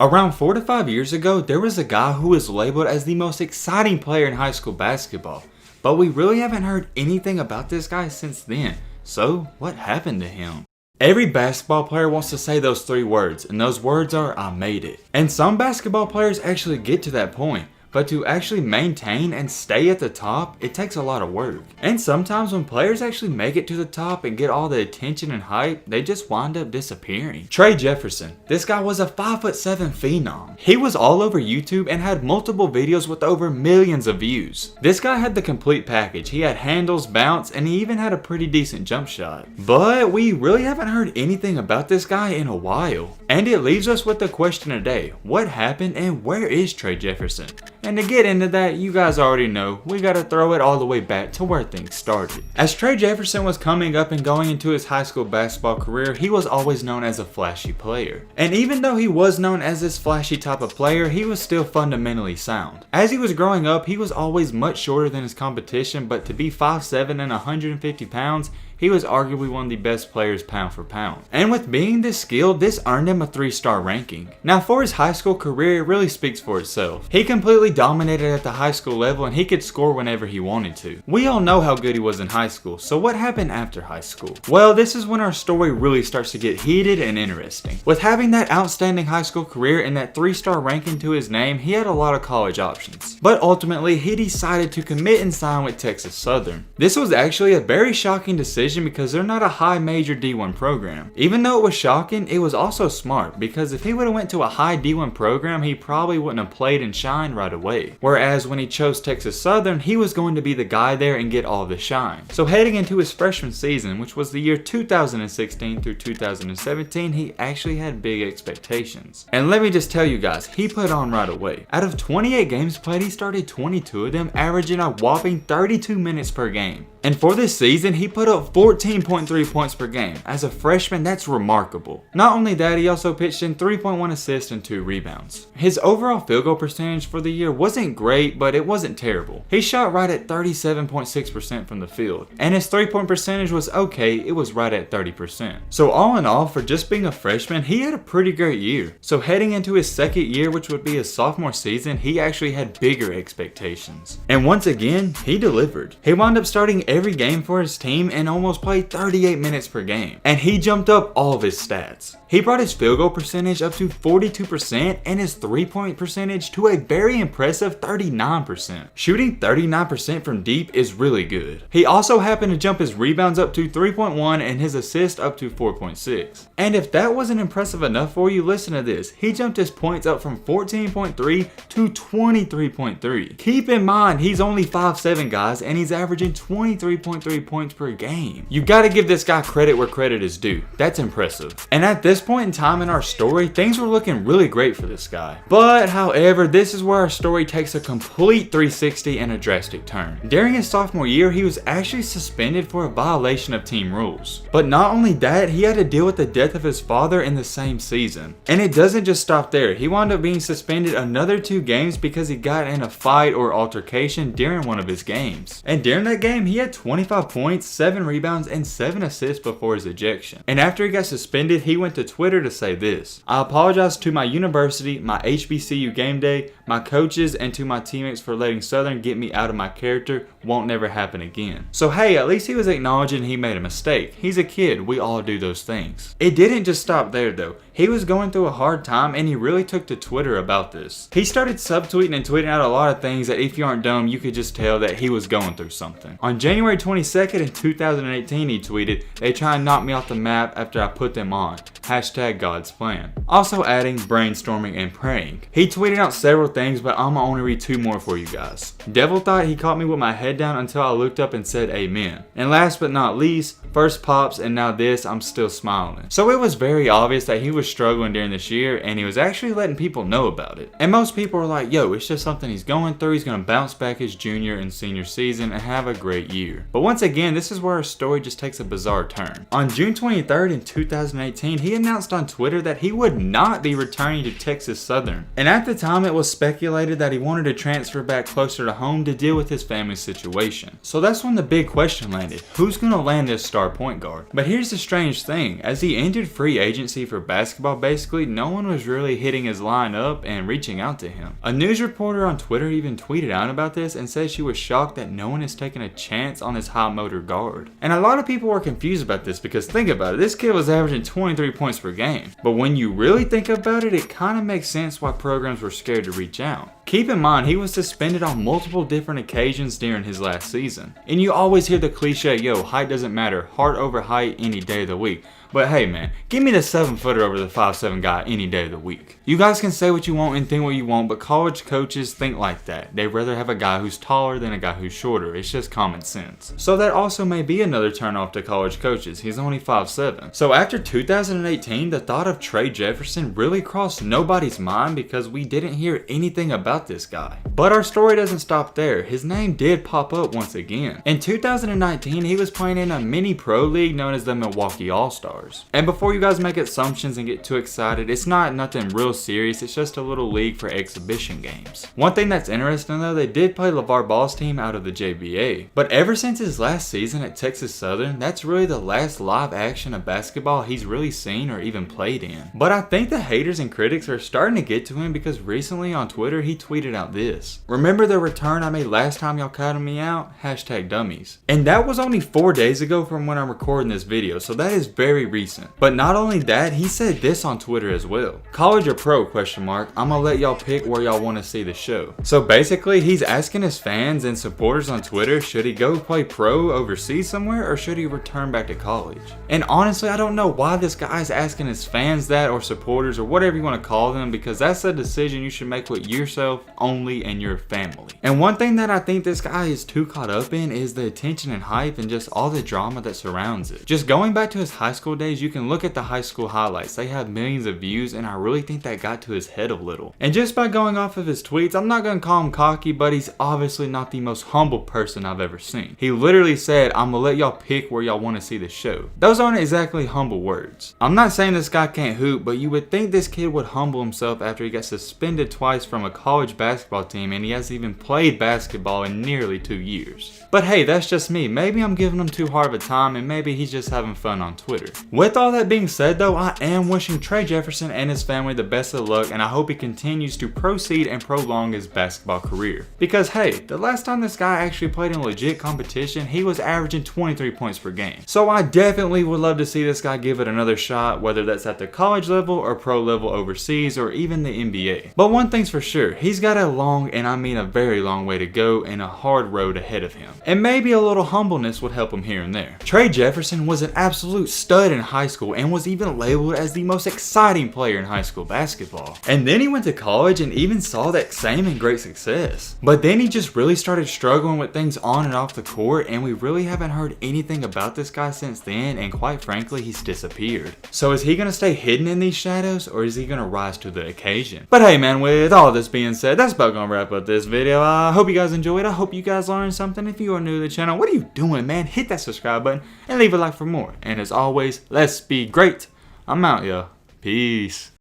Around 4 to 5 years ago, there was a guy who was labeled as the most exciting player in high school basketball, but we really haven't heard anything about this guy since then. So what happened to him? Every basketball player wants to say those 3 words, and those words are "I made it." And some basketball players actually get to that point. But to actually maintain and stay at the top, it takes a lot of work. And sometimes when players actually make it to the top and get all the attention and hype, they just wind up disappearing. Trae Jefferson. This guy was a 5'7" phenom. He was all over YouTube and had multiple videos with over millions of views. This guy had the complete package. He had handles, bounce, and he even had a pretty decent jump shot. But we really haven't heard anything about this guy in a while. And it leaves us with the question today: what happened and where is Trae Jefferson? And to get into that, you guys already know, we gotta throw it all the way back to where things started. As Trae Jefferson was coming up and going into his high school basketball career, he was always known as a flashy player. And even though he was known as this flashy type of player, he was still fundamentally sound. As he was growing up, he was always much shorter than his competition, but to be 5'7" and 150 pounds, he was arguably one of the best players pound for pound. And with being this skilled, this earned him a 3-star ranking. Now for his high school career, it really speaks for itself. He completely dominated at the high school level and he could score whenever he wanted to. We all know how good he was in high school, so what happened after high school? Well, this is when our story really starts to get heated and interesting. With having that outstanding high school career and that 3-star ranking to his name, he had a lot of college options. But ultimately, he decided to commit and sign with Texas Southern. This was actually a very shocking decision because they're not a high major D1 program. Even though it was shocking, it was also smart because if he would have went to a high D1 program, he probably wouldn't have played and shined right away. Whereas when he chose Texas Southern, he was going to be the guy there and get all the shine. So heading into his freshman season, which was the year 2016 through 2017, he actually had big expectations. And let me just tell you guys, he put on right away. Out of 28 games played, he started 22 of them, averaging a whopping 32 minutes per game. And for this season, he put up 14.3 points per game. As a freshman, that's remarkable. Not only that, he also pitched in 3.1 assists and 2 rebounds. His overall field goal percentage for the year wasn't great, but it wasn't terrible. He shot right at 37.6% from the field. And his 3-point percentage was okay, it was right at 30%. So all in all, for just being a freshman, he had a pretty great year. So heading into his second year, which would be his sophomore season, he actually had bigger expectations. And once again, he delivered. He wound up starting every game for his team and almost played 38 minutes per game. And he jumped up all of his stats. He brought his field goal percentage up to 42% and his 3-point percentage to a very impressive 39%. Shooting 39% from deep is really good. He also happened to jump his rebounds up to 3.1 and his assists up to 4.6. And if that wasn't impressive enough for you, listen to this. He jumped his points up from 14.3 to 23.3. Keep in mind, he's only 5'7", guys, and he's averaging 23.3 points per game. You gotta give this guy credit where credit is due. That's impressive. And at this point in time in our story, things were looking really great for this guy. But however, this is where our story takes a complete 360 and a drastic turn. During his sophomore year, he was actually suspended for a violation of team rules. But not only that, he had to deal with the death of his father in the same season. And it doesn't just stop there. He wound up being suspended another 2 games because he got in a fight or altercation during one of his games. And during that game, he had 25 points, 7 rebounds, and 7 assists before his ejection. And after he got suspended, he went to Twitter to say this: "I apologize to my university, my HBCU game day, my coaches, and to my teammates for letting Southern get me out of my character. Won't never happen again." So hey, at least he was acknowledging he made a mistake. He's a kid, we all do those things. It didn't just stop there though. He was going through a hard time and he really took to Twitter about this. He started subtweeting and tweeting out a lot of things that if you aren't dumb, you could just tell that he was going through something. On January 22nd in 2018, he tweeted, "They try and knock me off the map after I put them on. Hashtag God's plan." Also adding brainstorming and praying. He tweeted out several things, but I'ma only read 2 more for you guys. "Devil thought he caught me with my head down until I looked up and said amen. And last but not least, first pops and now this, I'm still smiling." So it was very obvious that he was struggling during this year and he was actually letting people know about it. And most people were like, yo, it's just something he's going through. He's gonna bounce back his junior and senior season and have a great year. But once again, this is where our story just takes a bizarre turn. On June 23rd in 2018, he announced on Twitter that he would not be returning to Texas Southern. And at the time, it was speculated that he wanted to transfer back closer to home to deal with his family situation. So that's when the big question landed. Who's going to land this star point guard? But here's the strange thing. As he entered free agency for basketball, basically, no one was really hitting his line up and reaching out to him. A news reporter on Twitter even tweeted out about this and said she was shocked that no one is taking a chance on this high motor guard. And a lot of people were confused about this because think about it, this kid was averaging 23 points per game. But when you really think about it, it kind of makes sense why programs were scared to reach out. Keep in mind, he was suspended on multiple different occasions during his last season. And you always hear the cliche, yo, height doesn't matter, heart over height any day of the week. But hey man, give me the 7-footer over the 5'7" guy any day of the week. You guys can say what you want and think what you want, but college coaches think like that. They'd rather have a guy who's taller than a guy who's shorter. It's just common sense. So that also may be another turnoff to college coaches. He's only 5'7". So after 2018, the thought of Trae Jefferson really crossed nobody's mind because we didn't hear anything about this guy. But our story doesn't stop there. His name did pop up once again. In 2019, he was playing in a mini pro league known as the Milwaukee All-Stars. And before you guys make assumptions and get too excited, it's not nothing real serious, it's just a little league for exhibition games. One thing that's interesting though, they did play LeVar Ball's team out of the JBA. But ever since his last season at Texas Southern, that's really the last live action of basketball he's really seen or even played in. But I think the haters and critics are starting to get to him because recently on Twitter he tweeted out this. Remember the return I made last time y'all counted me out? #dummies. And that was only 4 days ago from when I'm recording this video, so that is very recent. But not only that, he said this on Twitter as well. College or pro, I'ma let y'all pick where y'all want to see the show. So basically, he's asking his fans and supporters on Twitter, should he go play pro overseas somewhere or should he return back to college? And honestly, I don't know why this guy's asking his fans that or supporters or whatever you want to call them, because that's a decision you should make with yourself only and your family. And one thing that I think this guy is too caught up in is the attention and hype and just all the drama that surrounds it. Just going back to his high school days, you can look at the high school highlights. They have millions of views and I really think that got to his head a little. And just by going off of his tweets, I'm not going to call him cocky, but he's obviously not the most humble person I've ever seen. He literally said, I'm gonna let y'all pick where y'all want to see the show. Those aren't exactly humble words. I'm not saying this guy can't hoop, but you would think this kid would humble himself after he got suspended twice from a college basketball team and he hasn't even played basketball in nearly 2 years. But hey, that's just me. Maybe I'm giving him too hard of a time and maybe he's just having fun on Twitter. With all that being said though, I am wishing Trae Jefferson and his family the best of luck and I hope he continues to proceed and prolong his basketball career. Because hey, the last time this guy actually played in legit competition, he was averaging 23 points per game. So I definitely would love to see this guy give it another shot, whether that's at the college level or pro level overseas or even the NBA. But one thing's for sure, he's got a long, and I mean a very long way to go and a hard road ahead of him. And maybe a little humbleness would help him here and there. Trae Jefferson was an absolute stud in high school and was even labeled as the most exciting player in high school basketball. And then he went to college and even saw that same and great success. But then he just really started struggling with things on and off the court and we really haven't heard anything about this guy since then, and quite frankly he's disappeared. So is he going to stay hidden in these shadows or is he going to rise to the occasion? But hey man, with all this being said, that's about going to wrap up this video. I hope you guys enjoyed. I hope you guys learned something. If you are new to the channel, what are you doing, man? Hit that subscribe button and leave a like for more. And as always, let's be great. I'm out, y'all. Peace.